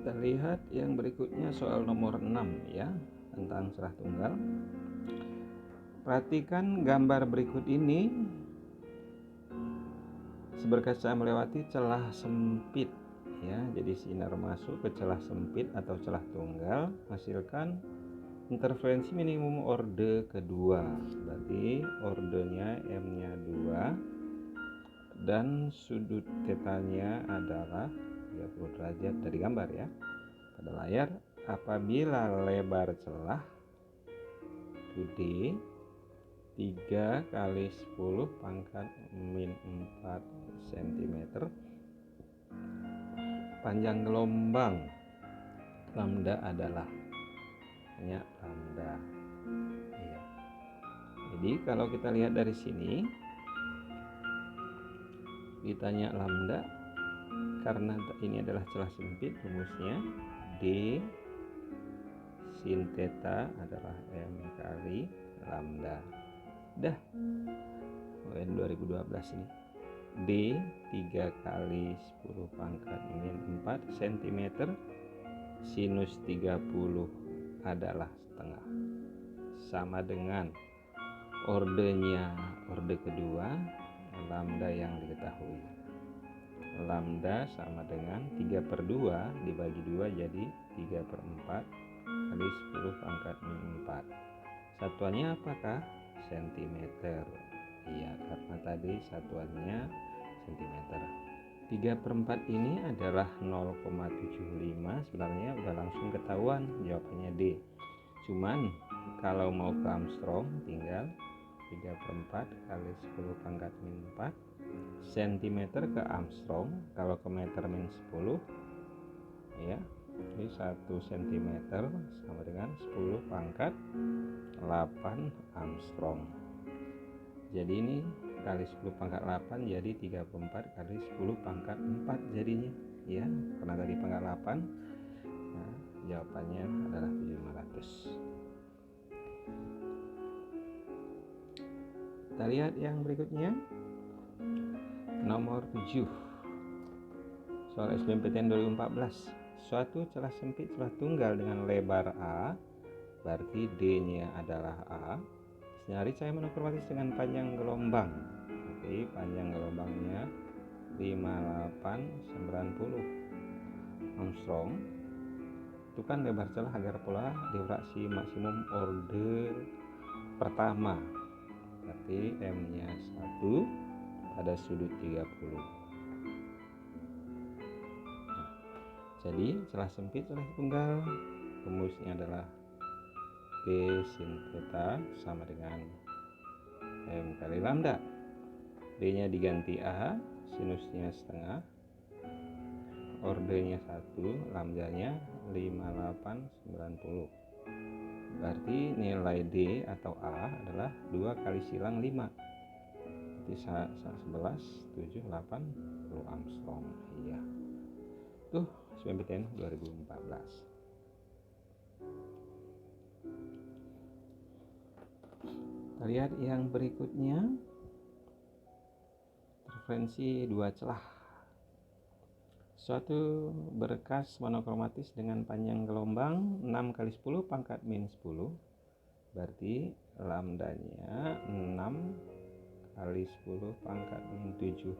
Kita lihat yang berikutnya soal nomor 6 ya, tentang celah tunggal. Perhatikan gambar berikut ini. Berkaca melewati celah sempit ya. Jadi sinar masuk ke celah sempit atau celah tunggal menghasilkan interferensi minimum orde kedua. Berarti ordenya M-nya 2 dan sudut tetanya adalah 30 derajat dari gambar ya. Pada layar, apabila lebar celah D 3 kali 10 pangkat min 4 cm, panjang gelombang lambda adalah lambda ya. Jadi kalau kita lihat dari sini ditanya lambda, karena ini adalah celah sempit, rumusnya D sin theta adalah M kali lambda. Dah UN 2012 ini D 3 kali 10 pangkat min 4 cm sinus 30 adalah setengah, sama dengan ordenya orde kedua, lambda yang diketahui. Lambda sama dengan 3/2 dibagi 2 jadi 3/4 kali 10 pangkat min 4. Satuannya apakah? Sentimeter. Iya, karena tadi satuannya sentimeter. 3/4 ini adalah 0,75. Sebenarnya udah langsung ketahuan jawabannya D. Cuman kalau mau ke Armstrong tinggal 3/4 kali 10 pangkat min 4 cm ke Armstrong. Kalau ke meter min 10 ya, jadi 1 cm sama dengan 10 pangkat 8 Armstrong. Jadi ini kali 10 pangkat 8 jadi 3/4 kali 10 pangkat 4 jadinya ya, karena tadi pangkat 8. Nah, jawabannya adalah 7500. Kita lihat yang berikutnya nomor 7 soal SBMPTN 2014. Suatu celah sempit celah tunggal dengan lebar A, berarti D-nya adalah A. Senari cahaya monokromatis dengan panjang gelombang. Oke, panjang gelombangnya 5890 Armstrong. Tentukan lebar celah agar pola difraksi maksimum orde pertama. Berarti M-nya 1 pada sudut 30. Jadi celah sempit celah tunggal, rumusnya adalah D sin theta sama dengan M kali lambda. D-nya diganti A, sinusnya setengah, ordenya 1, lambdanya 5890. Berarti nilai D atau A adalah 2 kali silang 5. Berarti 11, 7, 80 Armstrong. Iya. Tuh SBMPTN 2014. Kita lihat yang berikutnya, interferensi dua celah. Suatu berkas monokromatis dengan panjang gelombang 6 kali 10 pangkat min 10, berarti lambdanya 6 kali 10 pangkat min 7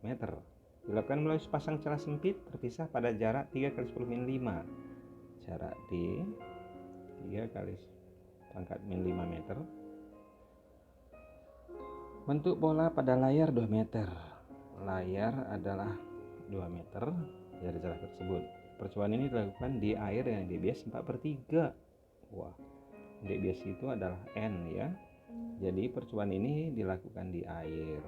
meter. Dilakukan melalui sepasang celah sempit terpisah pada jarak 3 kali 10 min 5. Jarak D 3 kali pangkat min 5 meter. Bentuk bola pada layar 2 meter. Layar adalah 2 meter dari celah tersebut. Percobaan ini dilakukan di air yang dBs 4/3. Wah, dBs itu adalah N ya. Jadi percobaan ini dilakukan di air,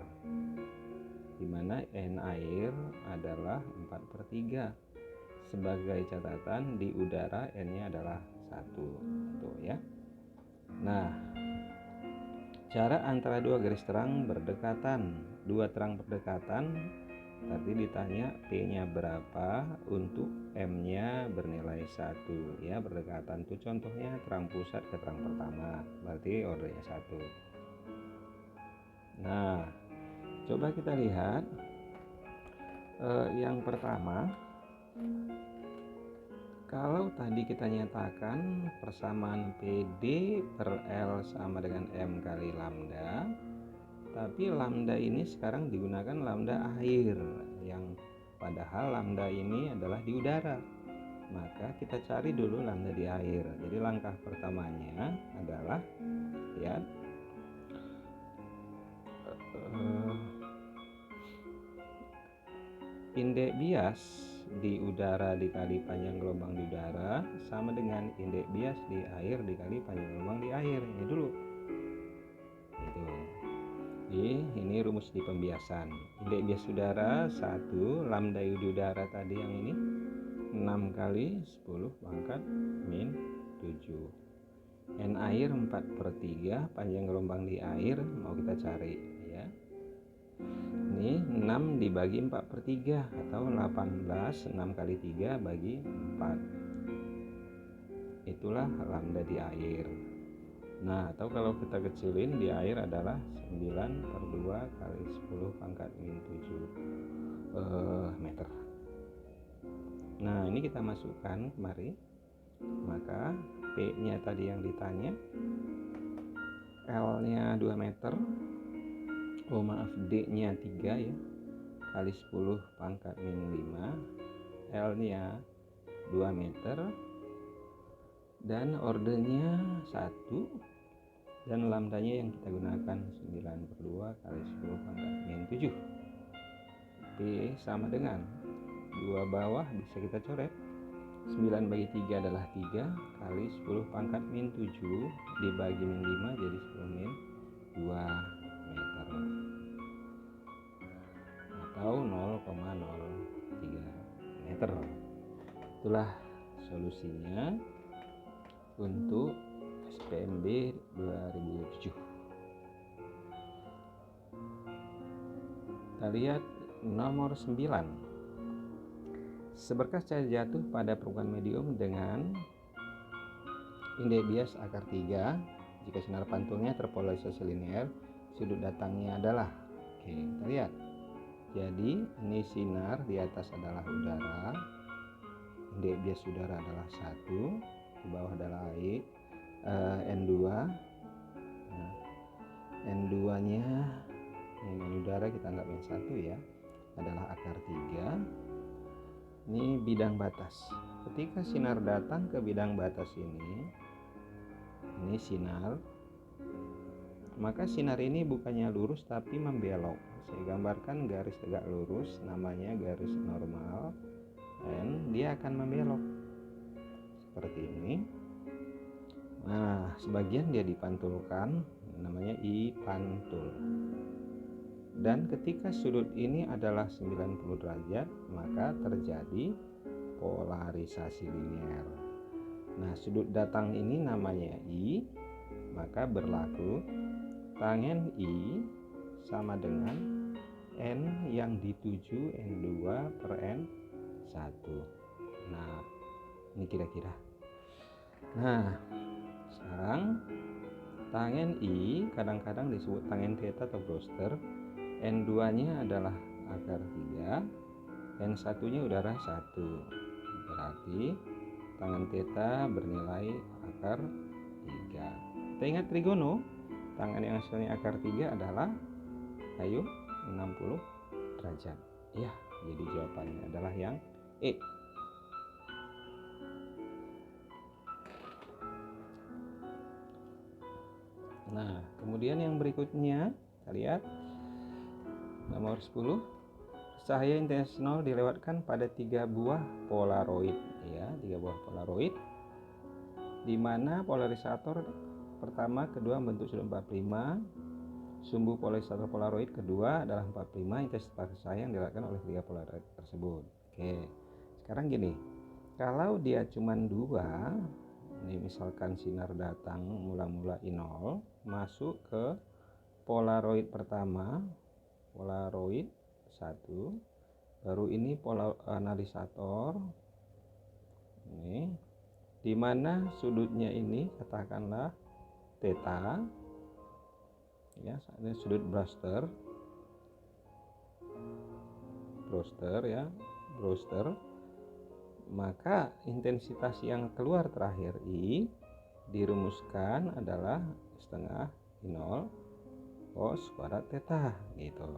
di mana N air adalah 4/3. Sebagai catatan, di udara N-nya adalah 1. Tuh ya. Nah, jarak antara dua garis terang berdekatan. Dua terang berdekatan, berarti ditanya P-nya berapa untuk M-nya bernilai 1 ya, berdekatan. Itu contohnya terang pusat ke terang pertama, berarti ordenya 1. Nah, coba kita lihat yang pertama. Kalau tadi kita nyatakan persamaan PD per L sama dengan M kali lambda, tapi lambda ini sekarang digunakan lambda air, yang padahal lambda ini adalah di udara. Maka kita cari dulu lambda di air. Jadi langkah pertamanya adalah ya indeks bias di udara dikali panjang gelombang di udara sama dengan indeks bias di air dikali panjang gelombang di air. Ini dulu. Ini rumus di pembiasan. Indeks bias udara 1, lambda di udara tadi yang ini 6 kali 10 pangkat min 7. N air 4/3, panjang gelombang di air mau kita cari ya. Ini 6 dibagi 4/3 atau 18, 6 kali 3 bagi 4. Itulah lambda di air. Nah, atau kalau kita kecilin di air adalah 9/2 kali 10 pangkat min 7 meter. Nah, ini kita masukkan kemari. Maka P-nya tadi yang ditanya, L-nya 2 meter. D-nya 3 ya. Kali 10 pangkat min 5. L-nya 2 meter. Dan ordernya 1. Dan lambdanya yang kita gunakan 9/2 kali 10 pangkat min 7. P sama dengan 2 bawah bisa kita coret. 9 bagi 3 adalah 3 kali 10 pangkat min 7 dibagi min 5 jadi 10 min 2 meter atau 0,03 meter. Itulah solusinya untuk SPMB 2007. Kita lihat nomor 9. Seberkas cahaya jatuh pada permukaan medium dengan indeks bias akar 3 jika sinar pantulnya terpolarisasi linear, sudut datangnya adalah. Oke, kita lihat. Jadi ini sinar di atas adalah udara, indeks bias udara adalah 1, di bawah adalah air N2. Nah, N2 nya dengan udara kita anggap yang 1 ya, adalah akar 3. Ini bidang batas. Ketika sinar datang ke bidang batas ini sinar, maka sinar ini bukannya lurus tapi membelok. Saya gambarkan garis tegak lurus, namanya garis normal, dan dia akan membelok seperti ini. Nah, sebagian dia dipantulkan, namanya I pantul. Dan ketika sudut ini adalah 90 derajat, maka terjadi polarisasi linear. Nah, sudut datang ini namanya I, maka berlaku tangen I sama dengan N yang dituju N2 per N1. Nah, ini kira-kira. Nah, sekarang tangen I kadang-kadang disebut tangen theta atau Brewster. N2 nya adalah akar 3, N1 nya udara 1. Berarti tangen theta bernilai akar 3. Kita ingat trigono, tangan yang hasilnya akar 3 adalah 60 derajat. Ya, jadi jawabannya adalah yang E. Nah, kemudian yang berikutnya kita lihat nomor 10. Cahaya intensional dilewatkan pada 3 buah polaroid ya, 3 buah polaroid di mana polarisator pertama, kedua membentuk sudut 45. Sumbu polarisator polaroid kedua adalah 45. Intensitas cahaya yang dilewatkan oleh 3 polaroid tersebut. Oke. Sekarang gini. Kalau dia cuma 2, ini misalkan sinar datang mula-mula I0 masuk ke polaroid pertama, polaroid 1, baru ini polarisator ini, dimana sudutnya ini katakanlah theta ya, ini sudut Brewster ya, Brewster. Maka intensitas yang keluar terakhir I dirumuskan adalah setengah I0 cos kuadrat theta gitu.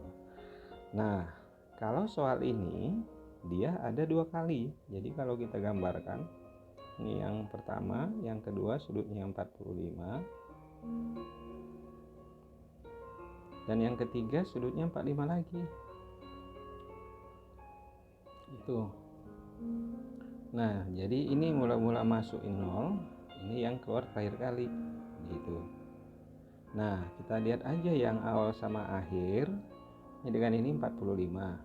Nah, kalau soal ini dia ada 2 kali. Jadi kalau kita gambarkan, ini yang pertama, yang kedua sudutnya 45, dan yang ketiga sudutnya 45 lagi. Itu. Nah, jadi ini mula-mula masuk I0, ini yang keluar terakhir kali gitu. Nah, kita lihat aja yang awal sama akhir. Ini dengan ini 45.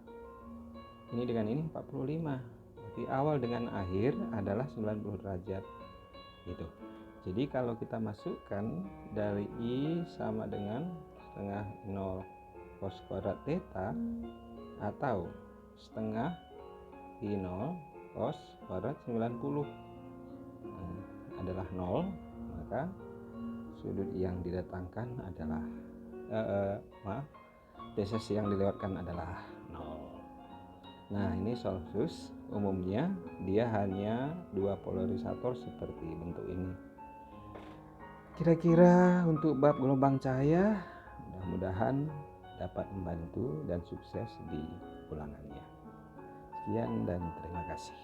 Ini dengan ini 45. Jadi awal dengan akhir adalah 90 derajat. Gitu. Jadi kalau kita masukkan dari I sama dengan setengah 0 cos kuadrat theta atau setengah I0 cos kuadrat 90 adalah 0, maka sudut yang didatangkan adalah deses yang dilewatkan adalah 0. Nah, ini solsus umumnya dia hanya 2 polarisator seperti bentuk ini. Kira-kira untuk bab gelombang cahaya mudah-mudahan dapat membantu dan sukses di ulangannya. Sekian dan terima kasih.